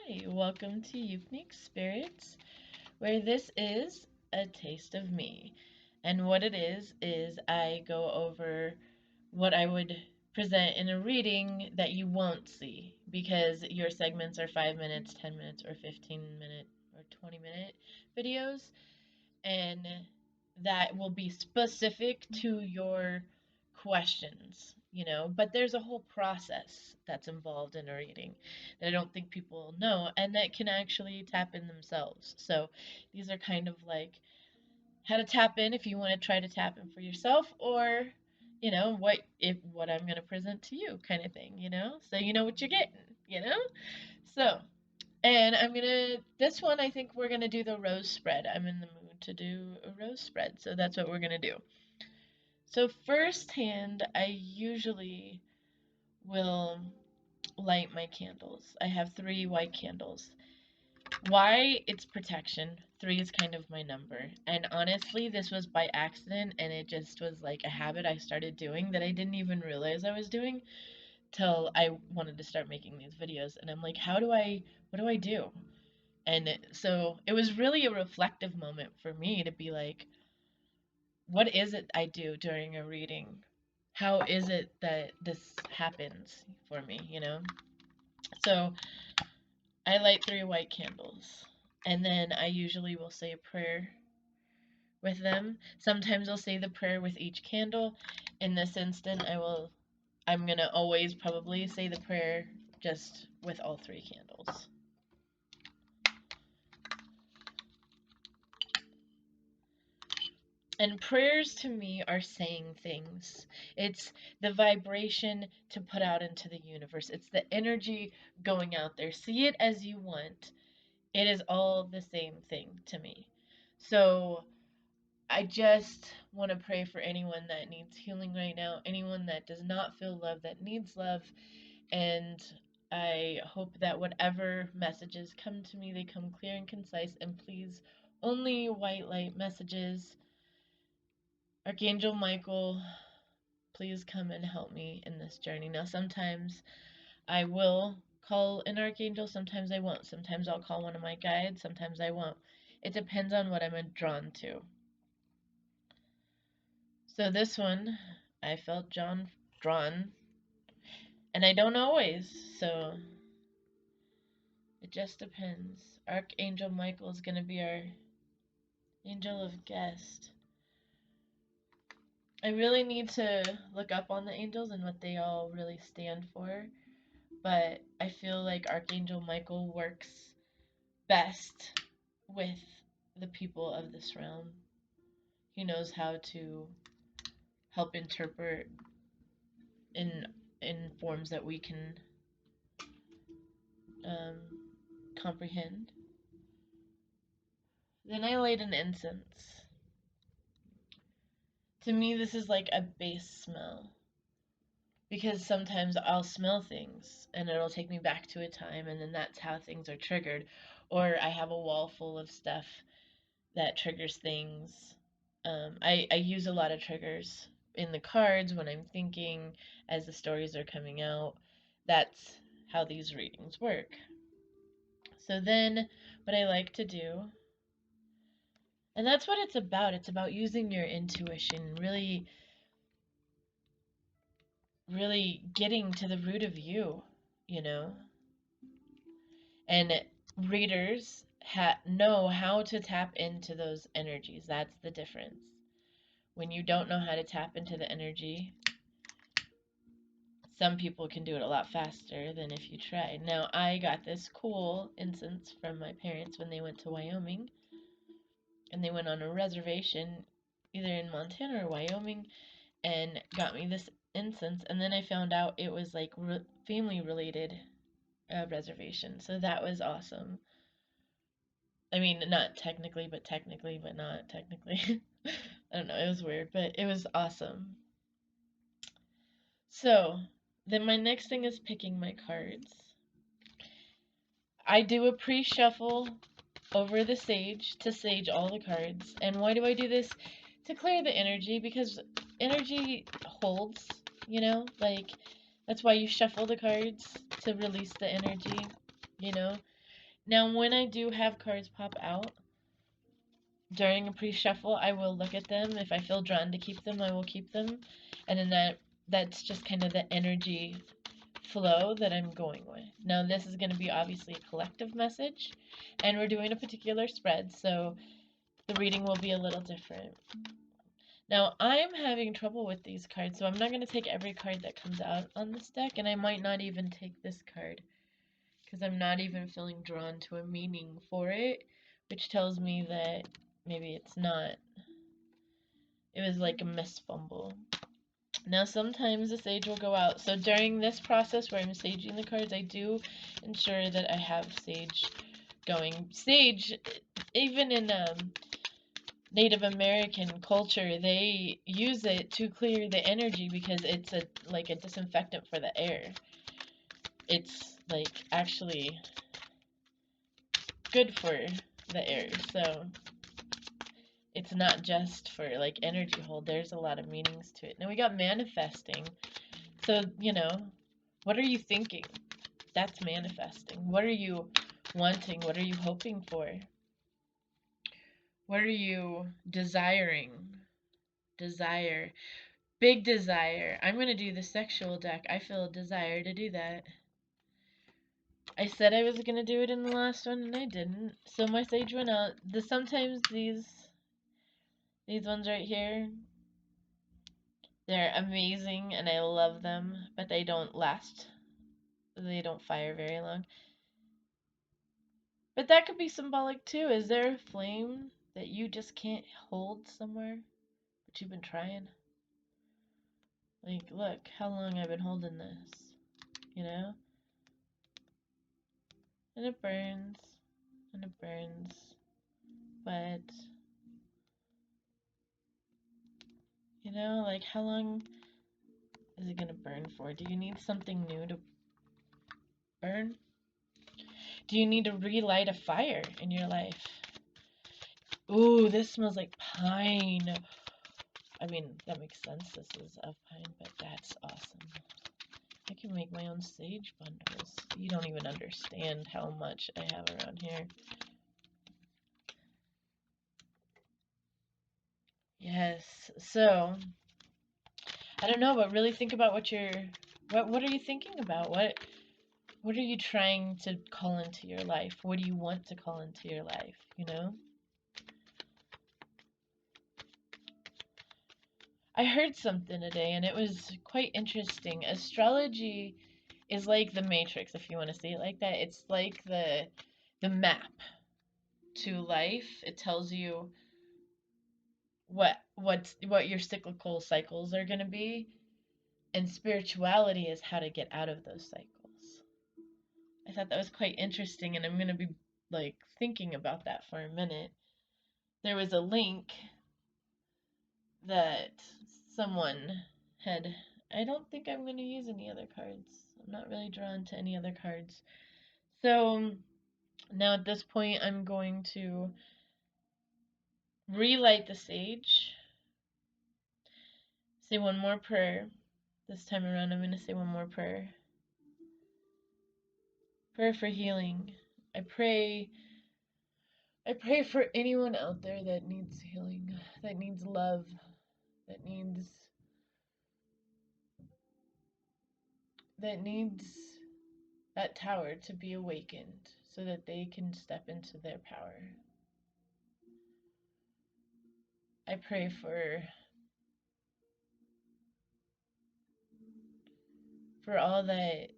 Hi, welcome to Ukunique Spirits, where this is a taste of me. And what it is I go over what I would present in a reading that you won't see because your segments are 5 minutes, 10 minutes, or 15-minute or 20-minute videos. And that will be specific to your questions, but there's a whole process that's involved in a reading that I don't think people know and that can actually tap in themselves. So these are kind of like how to tap in if you want to try to tap in for yourself, or what I'm going to present to you kind of thing. So you know what you're getting. So and this one, I think we're gonna do the rose spread. I'm in the mood to do a rose spread, so that's what we're gonna do. So first hand, I usually will light my candles. I have 3 white candles. Why? It's protection. 3 is kind of my number. And honestly, this was by accident, and it just was like a habit I started doing that I didn't even realize I was doing till I wanted to start making these videos. And I'm like, what do I do? And so it was really a reflective moment for me to be like, what is it I do during a reading? How is it that this happens for me? So I light 3 white candles, and then I usually will say a prayer with them. Sometimes I'll say the prayer with each candle. In this instant, I'm gonna always probably say the prayer just with all 3 candles. And prayers to me are saying things. It's the vibration to put out into the universe. It's the energy going out there. See it as you want. It is all the same thing to me. So I just want to pray for anyone that needs healing right now, anyone that does not feel love, that needs love. And I hope that whatever messages come to me, they come clear and concise. And please, only white light messages. Archangel Michael, please come and help me in this journey. Now, sometimes I will call an archangel, sometimes I won't. Sometimes I'll call one of my guides, sometimes I won't. It depends on what I'm drawn to. So this one, I felt drawn, and I don't always, so it just depends. Archangel Michael is going to be our angel of guest. I really need to look up on the angels and what they all really stand for. But I feel like Archangel Michael works best with the people of this realm. He knows how to help interpret in forms that we can um, comprehend. Then I light an incense. To me, this is like a base smell, because sometimes I'll smell things and it'll take me back to a time, and then that's how things are triggered. Or I have a wall full of stuff that triggers things. I use a lot of triggers in the cards when I'm thinking, as the stories are coming out. That's how these readings work. So then, what I like to do, and that's what it's about using your intuition, really, really getting to the root of you. And readers know how to tap into those energies. That's the difference. When you don't know how to tap into the energy, some people can do it a lot faster than if you try. Now, I got this cool incense from my parents when they went to Wyoming, and they went on a reservation either in Montana or Wyoming and got me this incense, and then I found out it was like family related reservation. So that was awesome. I mean, not technically, but technically, but not technically. I don't know, it was weird, but it was awesome. So, then my next thing is picking my cards. I do a pre-shuffle over the sage to sage all the cards. And why do I do this? To clear the energy, because energy holds, like that's why you shuffle the cards, to release the energy, you know. Now, when I do have cards pop out during a pre-shuffle, I will look at them. If I feel drawn to keep them, I will keep them. And then that's just kind of the energy flow that I'm going with. Now, this is going to be obviously a collective message, and we're doing a particular spread, so the reading will be a little different. Now, I'm having trouble with these cards, so I'm not going to take every card that comes out on this deck, and I might not even take this card, because I'm not even feeling drawn to a meaning for it, which tells me that maybe it's not. It was like a misfumble. Now, sometimes the sage will go out. So during this process where I'm saging the cards, I do ensure that I have sage going. Sage, even in Native American culture, they use it to clear the energy because it's like a disinfectant for the air. It's like actually good for the air. So it's not just for like energy hold. There's a lot of meanings to it. Now we got manifesting. So, what are you thinking? That's manifesting. What are you wanting? What are you hoping for? What are you desiring? Desire. Big desire. I'm going to do the sexual deck. I feel a desire to do that. I said I was going to do it in the last one and I didn't. So my sage went out. Sometimes these ones right here, they're amazing and I love them, but they don't last. They don't fire very long. But that could be symbolic too. Is there a flame that you just can't hold somewhere, but you've been trying? Like, look how long I've been holding this, And it burns, and it burns, but, like how long is it gonna burn for? Do you need something new to burn? Do you need to relight a fire in your life? Ooh, this smells like pine. I mean, that makes sense. This is of pine, but that's awesome. I can make my own sage bundles. You don't even understand how much I have around here. Yes. So, I don't know, but really think about what are you thinking about? What are you trying to call into your life? What do you want to call into your life, I heard something today and it was quite interesting. Astrology is like the Matrix, if you want to see it like that. It's like the map to life. It tells you what your cyclical cycles are going to be, and spirituality is how to get out of those cycles. I thought that was quite interesting, and I'm going to be like thinking about that for a minute. There was a link that someone had. I don't think I'm going to use any other cards. I'm not really drawn to any other cards. So now at this point I'm going to relight the sage, say one more prayer. This time around I'm going to say one more prayer. Prayer for healing. I pray for anyone out there that needs healing, that needs love, that needs that tower to be awakened so that they can step into their power. I pray for all that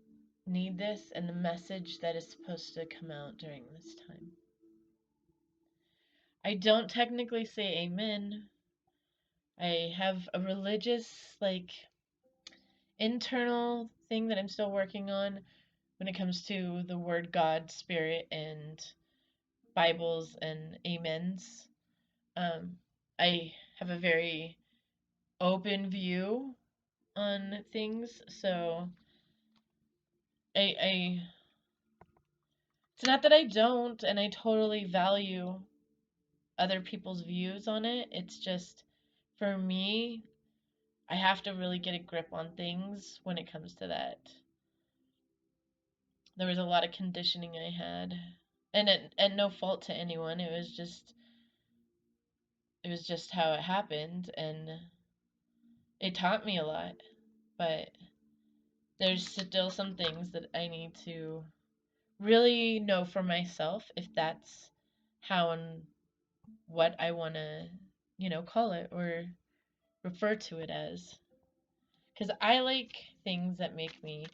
need this and the message that is supposed to come out during this time. I don't technically say amen. I have a religious, internal thing that I'm still working on when it comes to the word God, spirit, and Bibles and amens. I have a very open view on things, so I it's not that I don't, and I totally value other people's views on it. It's just, for me, I have to really get a grip on things when it comes to that. There was a lot of conditioning I had and no fault to anyone. It was just how it happened, and it taught me a lot. But there's still some things that I need to really know for myself if that's how and what I want to, call it or refer to it as. Because I like things that make me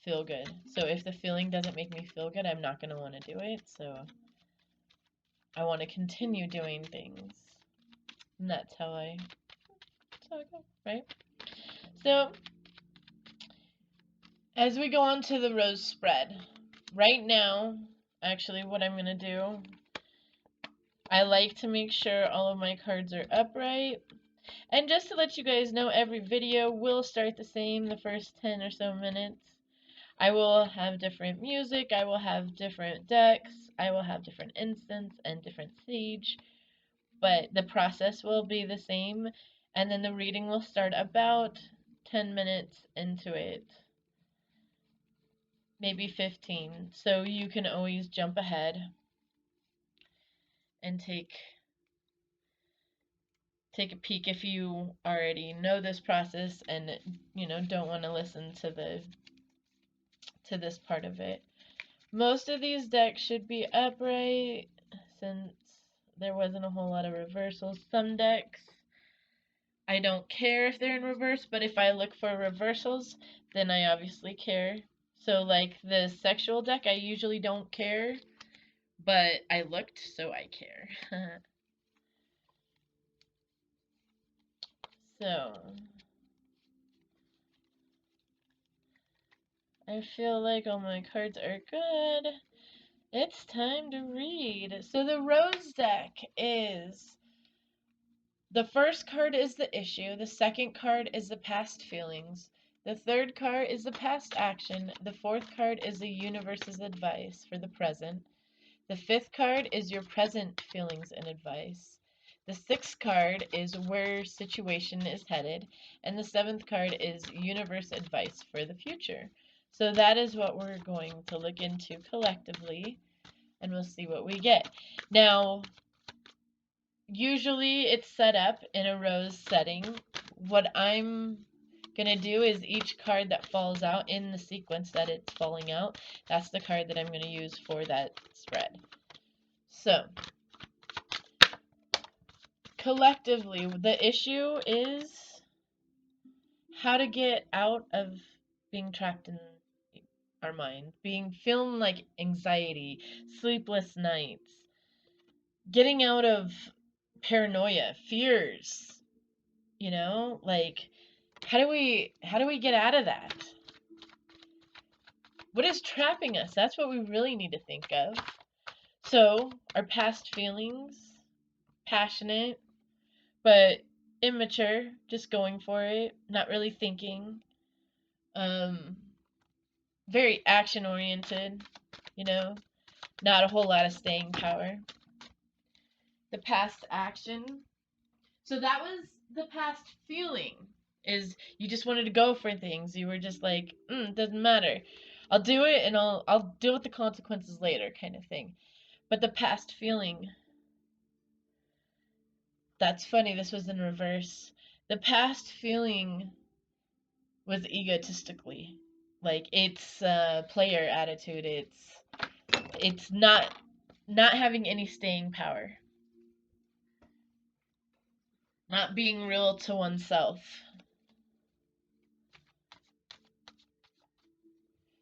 feel good. So if the feeling doesn't make me feel good, I'm not going to want to do it. So I want to continue doing things. And that's how I go, right? So as we go on to the rose spread, right now, actually what I'm going to do, I like to make sure all of my cards are upright. And just to let you guys know, every video will start the same the first 10 or so minutes. I will have different music, I will have different decks, I will have different incense and different sage, but the process will be the same, and then the reading will start about 10 minutes into it, maybe 15, so you can always jump ahead and take a peek if you already know this process and don't want to listen to this part of it. Most of these decks should be upright since there wasn't a whole lot of reversals. Some decks, I don't care if they're in reverse, but if I look for reversals, then I obviously care. So like the sexual deck, I usually don't care, but I looked, so I care. So I feel like all my cards are good. It's time to read. So the rose deck is, the first card is the issue, the second card is the past feelings, the third card is the past action, the fourth card is the universe's advice for the present, the fifth card is your present feelings and advice, the sixth card is where situation is headed, and the seventh card is universe advice for the future. So that is what we're going to look into collectively, and we'll see what we get. Now, usually it's set up in a rose setting. What I'm going to do is each card that falls out in the sequence that it's falling out, that's the card that I'm going to use for that spread. So, collectively, the issue is how to get out of being trapped in our mind, feeling like anxiety, sleepless nights, getting out of paranoia, fears, like how do we get out of that? What is trapping us? That's what we really need to think of. So, our past feelings, passionate, but immature, just going for it, not really thinking, very action oriented, not a whole lot of staying power. The past action, so that was the past feeling, is you just wanted to go for things. You were just like, doesn't matter. I'll do it and I'll deal with the consequences later kind of thing. But the past feeling, that's funny, this was in reverse. The past feeling was egotistically. Like it's player attitude. It's not having any staying power. Not being real to oneself.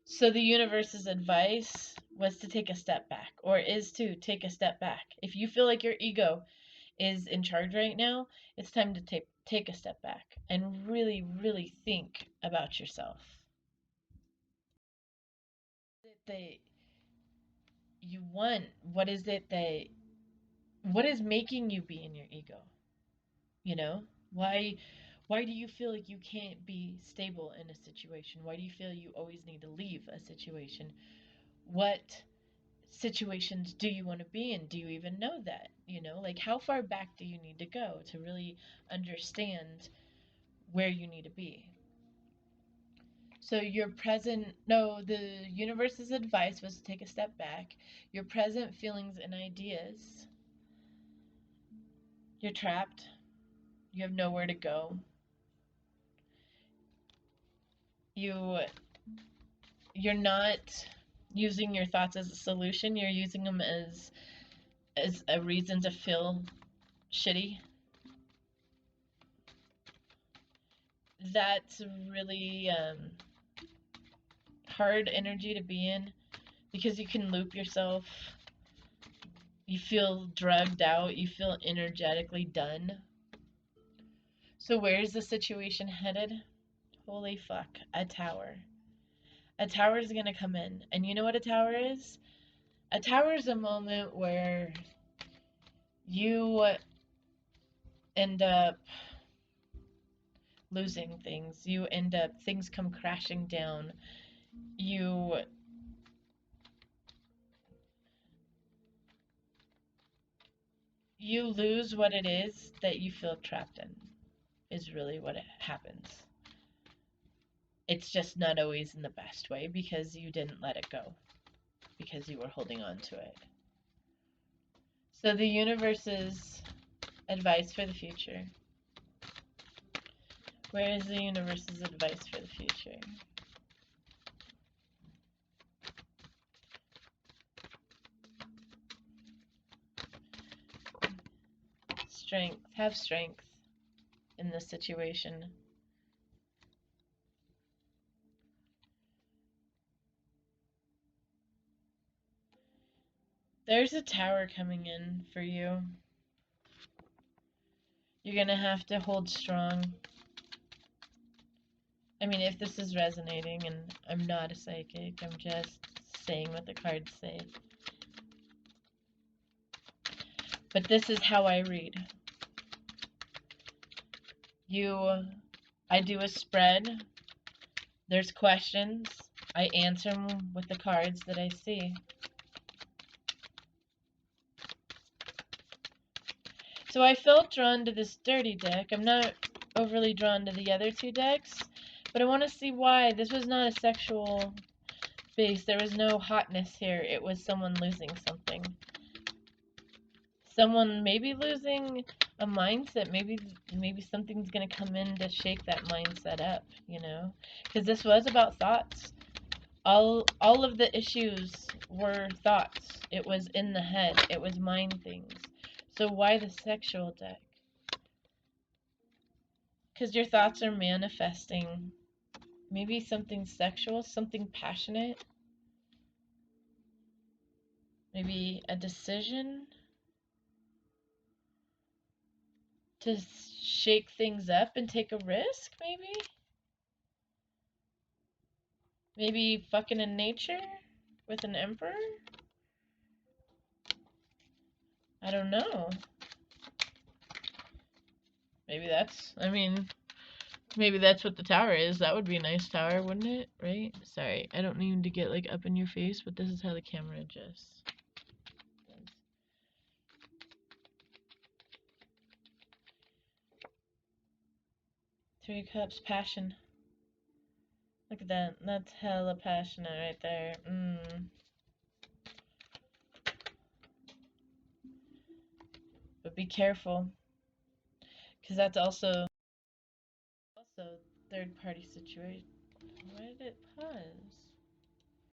So the universe's advice was to take a step back, or is to take a step back. If you feel like your ego is in charge right now, it's time to take a step back and really, really think about yourself. That you want? What is it that, what is making you be in your ego? Why do you feel like you can't be stable in a situation? Why do you feel you always need to leave a situation? What situations do you want to be in? Do you even know that? Like how far back do you need to go to really understand where you need to be? So the universe's advice was to take a step back. Your present feelings and ideas. You're trapped. You have nowhere to go. You're not using your thoughts as a solution. You're using them as a reason to feel shitty. That's really hard energy to be in because you can loop yourself. You feel drugged out. You feel energetically done. So where's the situation headed? Holy fuck, a tower. A tower is going to come in. And you know what a tower is? A tower is a moment where you end up losing things. Things come crashing down. You lose what it is that you feel trapped in, is really what happens. It's just not always in the best way because you didn't let it go, because you were holding on to it. So the universe's advice for the future. Where is the universe's advice for the future? Strength. Have strength in this situation. There's a tower coming in for you. You're going to have to hold strong. I mean, if this is resonating, and I'm not a psychic, I'm just saying what the cards say. But this is how I read. I do a spread. There's questions. I answer them with the cards that I see. So I felt drawn to this dirty deck. I'm not overly drawn to the other two decks, but I want to see why. This was not a sexual base. There was no hotness here. It was someone losing something. Someone maybe losing a mindset. Maybe something's going to come in to shake that mindset up, you know? Because this was about thoughts. All of the issues were thoughts. It was in the head. It was mind things. So why the sexual deck? Because your thoughts are manifesting maybe something sexual, something passionate. Maybe a decision to shake things up and take a risk, maybe? Maybe fucking in nature with an emperor? I don't know. Maybe that's what the tower is. That would be a nice tower, wouldn't it? Right? Sorry, I don't need to get like up in your face, but this is how the camera adjusts. Three of Cups, passion. Look at that. That's hella passionate right there. But be careful, because that's also third party situation. Why did it pause?